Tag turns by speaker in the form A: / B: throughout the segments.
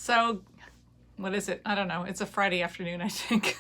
A: So, what is it? I don't know. It's a Friday afternoon, I think.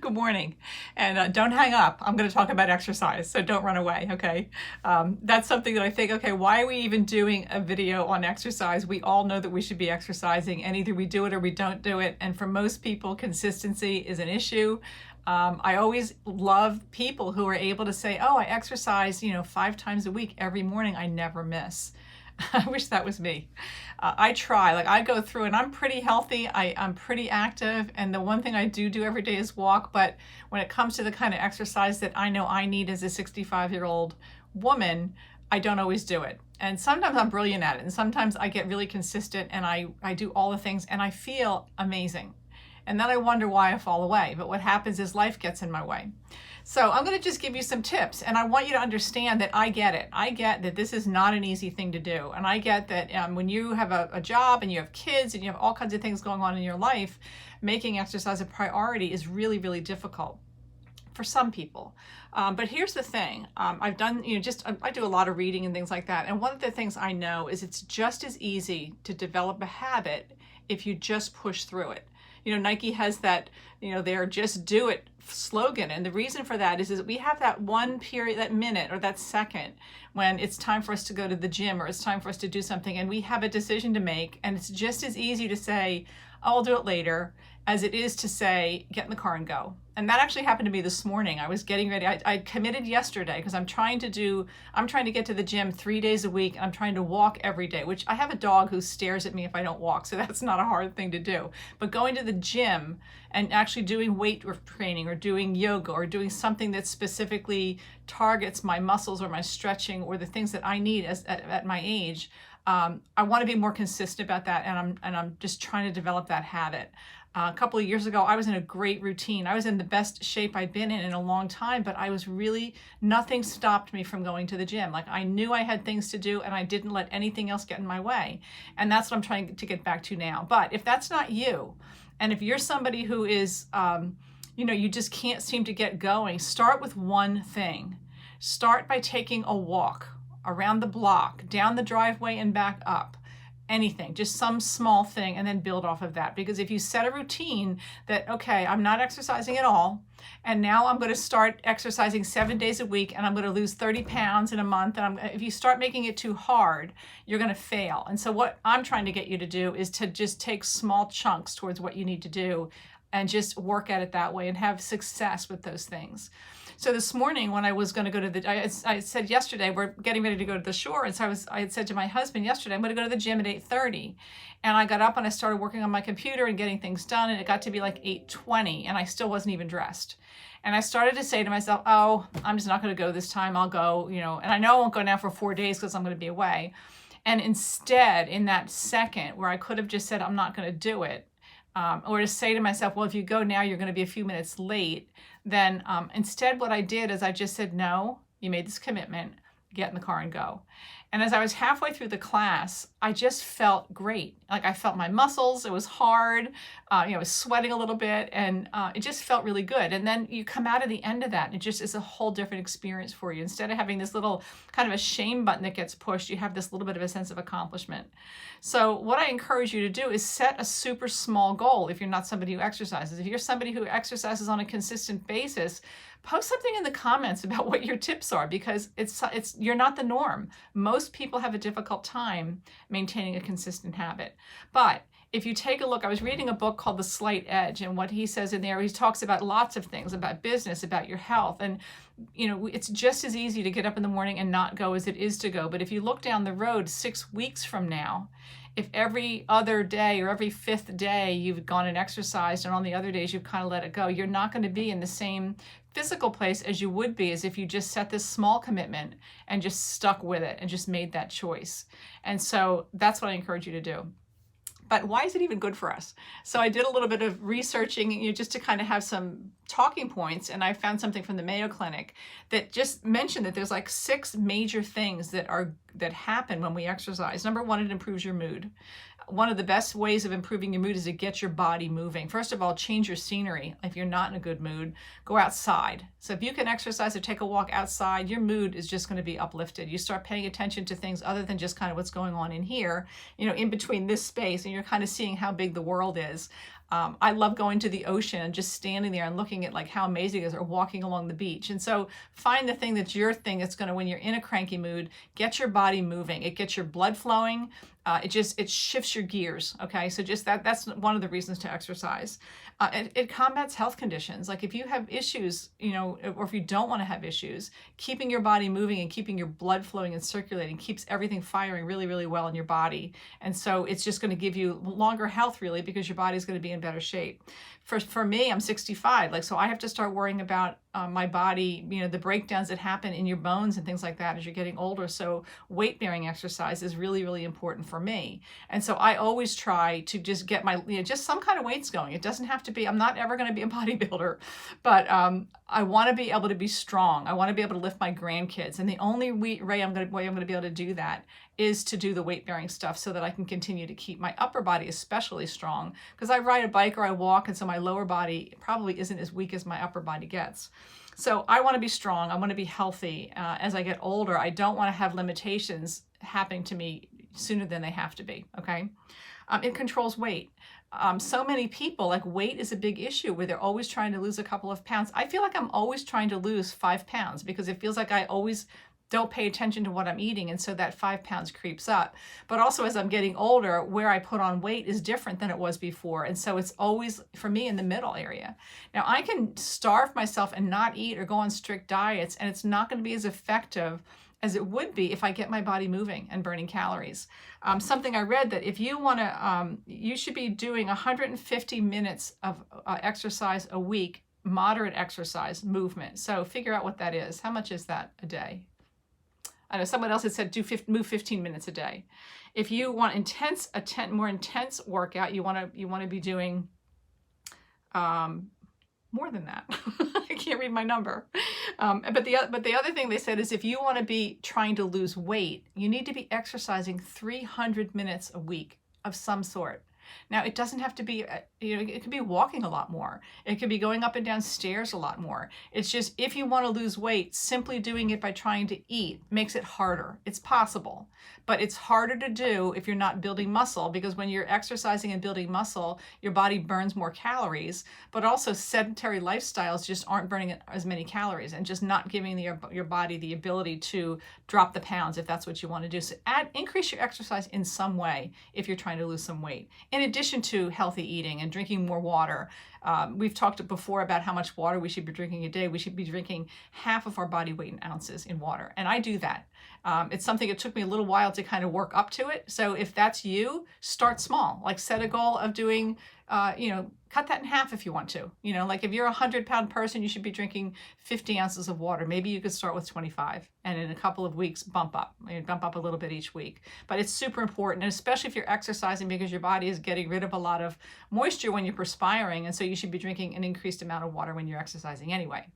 A: Good morning. And don't hang up. I'm going to talk about exercise, so don't run away, okay? That's something that I think, okay, why are we even doing a video on exercise? We all know that we should be exercising, and either we do it or we don't do it. And for most people, consistency is an issue. I always love people who are able to say, oh, I exercise, 5 times a week every morning. I never miss. I wish that was me. I try, like I go through and I'm pretty healthy. I'm pretty active. And the one thing I do every day is walk. But when it comes to the kind of exercise that I know I need as a 65-year-old woman, I don't always do it. And sometimes I'm brilliant at it. And sometimes I get really consistent and I do all the things and I feel amazing. And then I wonder why I fall away. But what happens is life gets in my way. So I'm going to just give you some tips, and I want you to understand that I get it. I get that this is not an easy thing to do. And I get that when you have a job and you have kids and you have all kinds of things going on in your life, making exercise a priority is really, really difficult for some people. But here's the thing. I've done, I do a lot of reading and things like that. And one of the things I know is it's just as easy to develop a habit if you just push through it. Nike has that, their just do it slogan. And the reason for that is that we have that one period, that minute or that second when it's time for us to go to the gym or it's time for us to do something and we have a decision to make. And it's just as easy to say, oh, I'll do it later, as it is to say, get in the car and go. And that actually happened to me this morning. I was getting ready. I committed yesterday because I'm trying to get to the gym 3 days a week. And I'm trying to walk every day, which I have a dog who stares at me if I don't walk. So that's not a hard thing to do. But going to the gym and actually doing weight training or doing yoga or doing something that specifically targets my muscles or my stretching or the things that I need at my age, I want to be more consistent about that. And I'm just trying to develop that habit. A couple of years ago, I was in a great routine. I was in the best shape I'd been in a long time, but nothing stopped me from going to the gym. Like I knew I had things to do and I didn't let anything else get in my way. And that's what I'm trying to get back to now. But if that's not you, and if you're somebody who is, you just can't seem to get going, start with one thing. Start by taking a walk around the block, down the driveway and back up. Anything, just some small thing, and then build off of that. Because if you set a routine that, okay, I'm not exercising at all, and now I'm going to start exercising 7 days a week, and I'm going to lose 30 pounds in a month, and if you start making it too hard, you're going to fail. And so what I'm trying to get you to do is to just take small chunks towards what you need to do and just work at it that way and have success with those things. So this morning when I was going to go to I said yesterday, we're getting ready to go to the shore. And so I had said to my husband yesterday, I'm going to go to the gym at 8:30. And I got up and I started working on my computer and getting things done. And it got to be like 8:20 and I still wasn't even dressed. And I started to say to myself, oh, I'm just not going to go this time. I'll go, and I know I won't go now for 4 days because I'm going to be away. And instead, in that second where I could have just said, I'm not going to do it, or to say to myself, well, if you go now, you're going to be a few minutes late. Then instead what I did is I just said, no, you made this commitment, get in the car and go. And as I was halfway through the class, I just felt great. Like I felt my muscles, it was hard, I was sweating a little bit and it just felt really good. And then you come out of the end of that and it just is a whole different experience for you. Instead of having this little kind of a shame button that gets pushed, you have this little bit of a sense of accomplishment. So what I encourage you to do is set a super small goal if you're not somebody who exercises. If you're somebody who exercises on a consistent basis, post something in the comments about what your tips are because you're not the norm. Most people have a difficult time maintaining a consistent habit. But if you take a look, I was reading a book called The Slight Edge, and what he says in there, he talks about lots of things, about business, about your health. And, it's just as easy to get up in the morning and not go as it is to go. But if you look down the road 6 weeks from now, if every other day or every 5th day you've gone and exercised and on the other days you've kind of let it go, you're not going to be in the same physical place as you would be as if you just set this small commitment and just stuck with it and just made that choice. And so that's what I encourage you to do. But why is it even good for us? So I did a little bit of researching, just to kind of have some talking points, and I found something from the Mayo Clinic that just mentioned that there's like 6 major things that happen when we exercise. Number 1, it improves your mood. One of the best ways of improving your mood is to get your body moving. First of all, change your scenery. If you're not in a good mood, go outside. So if you can exercise or take a walk outside, your mood is just going to be uplifted. You start paying attention to things other than just kind of what's going on in here, in between this space, and you're kind of seeing how big the world is. I love going to the ocean and just standing there and looking at like how amazing it is, or walking along the beach. And so find the thing that's your thing that's going to, when you're in a cranky mood, get your body moving. It gets your blood flowing. It shifts your gears. Okay. So just that's one of the reasons to exercise. It combats health conditions. Like if you have issues, you know, or if you don't want to have issues, keeping your body moving and keeping your blood flowing and circulating keeps everything firing really, really well in your body. And so it's just going to give you longer health, really, because your body's going to be in better shape. For me, I'm 65, like, so I have to start worrying about my body, you know, the breakdowns that happen in your bones and things like that as you're getting older. So weight bearing exercise is really, really important for me. And so I always try to just get my, you know, just some kind of weights going. It doesn't have to be, I'm not ever going to be a bodybuilder, but I want to be able to be strong. I want to be able to lift my grandkids. And the only way I'm going to be able to do that is to do the weight bearing stuff so that I can continue to keep my upper body especially strong, because I ride a bike or I walk, and so my lower body probably isn't as weak as my upper body gets. So I want to be strong. I want to be healthy. As I get older, I don't want to have limitations happening to me sooner than they have to be. Okay. It controls weight. So many people, like, weight is a big issue where they're always trying to lose a couple of pounds. I feel like I'm always trying to lose 5 pounds because it feels like I always don't pay attention to what I'm eating, and so that 5 pounds creeps up. But also, as I'm getting older, where I put on weight is different than it was before, and so it's always, for me, in the middle area. Now, I can starve myself and not eat or go on strict diets, and it's not going to be as effective as it would be if I get my body moving and burning calories. Something I read that if you want to, you should be doing 150 minutes of exercise a week, moderate exercise, movement. So figure out what that is. How much is that a day? I know someone else had said move 15 minutes a day. If you want more intense workout, you want to be doing more than that. I can't read my number. But the other thing they said is if you want to be trying to lose weight, you need to be exercising 300 minutes a week of some sort. Now, it doesn't have to be, it could be walking a lot more. It could be going up and down stairs a lot more. It's just, if you want to lose weight, simply doing it by trying to eat makes it harder. It's possible, but it's harder to do if you're not building muscle, because when you're exercising and building muscle, your body burns more calories, but also sedentary lifestyles just aren't burning as many calories and just not giving your body the ability to drop the pounds if that's what you want to do. So increase your exercise in some way if you're trying to lose some weight. In addition to healthy eating and drinking more water. We've talked before about how much water we should be drinking a day. We should be drinking half of our body weight in ounces in water. And I do that. It's something it took me a little while to kind of work up to it. So if that's you, start small. Like, set a goal of doing, cut that in half if you want to. Like, if you're a 100-pound person, you should be drinking 50 ounces of water. Maybe you could start with 25, and in a couple of weeks, bump up a little bit each week. But it's super important, and especially if you're exercising, because your body is getting rid of a lot of moisture when you're perspiring, and so you should be drinking an increased amount of water when you're exercising anyway.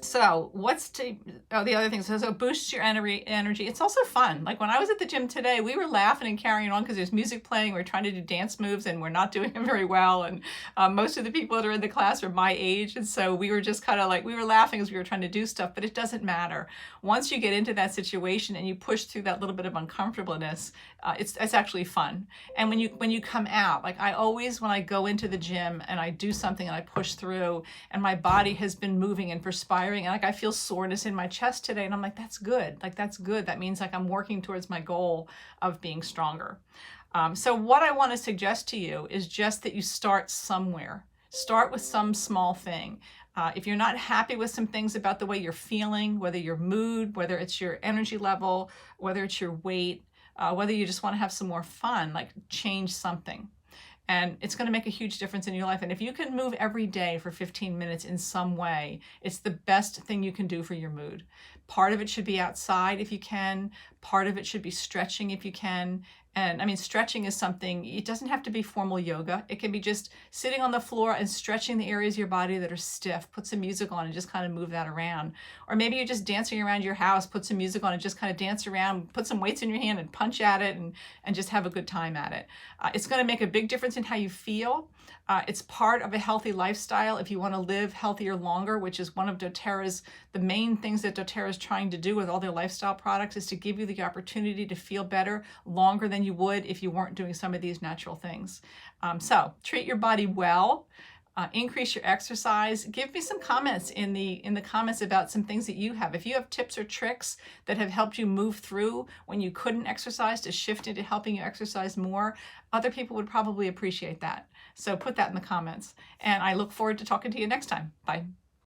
A: So the other thing, so it boosts your energy. It's also fun. Like, when I was at the gym today, we were laughing and carrying on because there's music playing. We're trying to do dance moves and we're not doing them very well. And most of the people that are in the class are my age. And so we were just kind of like, we were laughing as we were trying to do stuff, but it doesn't matter. Once you get into that situation and you push through that little bit of uncomfortableness, it's actually fun. And when you come out, like, I always, when I go into the gym and I do something and I push through and my body has been moving and perspiring, and like, I feel soreness in my chest today, and I'm like, that's good. Like, that's good. That means, like, I'm working towards my goal of being stronger. So what I want to suggest to you is just that you start somewhere. Start with some small thing. If you're not happy with some things about the way you're feeling, whether your mood, whether it's your energy level, whether it's your weight, whether you just want to have some more fun, like, change something. And it's going to make a huge difference in your life. And if you can move every day for 15 minutes in some way, it's the best thing you can do for your mood. Part of it should be outside if you can. Part of it should be stretching if you can. And I mean, stretching is something, it doesn't have to be formal yoga. It can be just sitting on the floor and stretching the areas of your body that are stiff. Put some music on and just kind of move that around. Or maybe you're just dancing around your house, put some music on and just kind of dance around, put some weights in your hand and punch at it and just have a good time at it. It's going to make a big difference in how you feel. It's part of a healthy lifestyle if you want to live healthier longer, which is one of the main things that doTERRA is trying to do with all their lifestyle products, is to give you the opportunity to feel better longer than you would if you weren't doing some of these natural things. So treat your body well. Increase your exercise. Give me some comments in the comments about some things that you have. If you have tips or tricks that have helped you move through when you couldn't exercise to shift into helping you exercise more, other people would probably appreciate that. So put that in the comments. And I look forward to talking to you next time. Bye.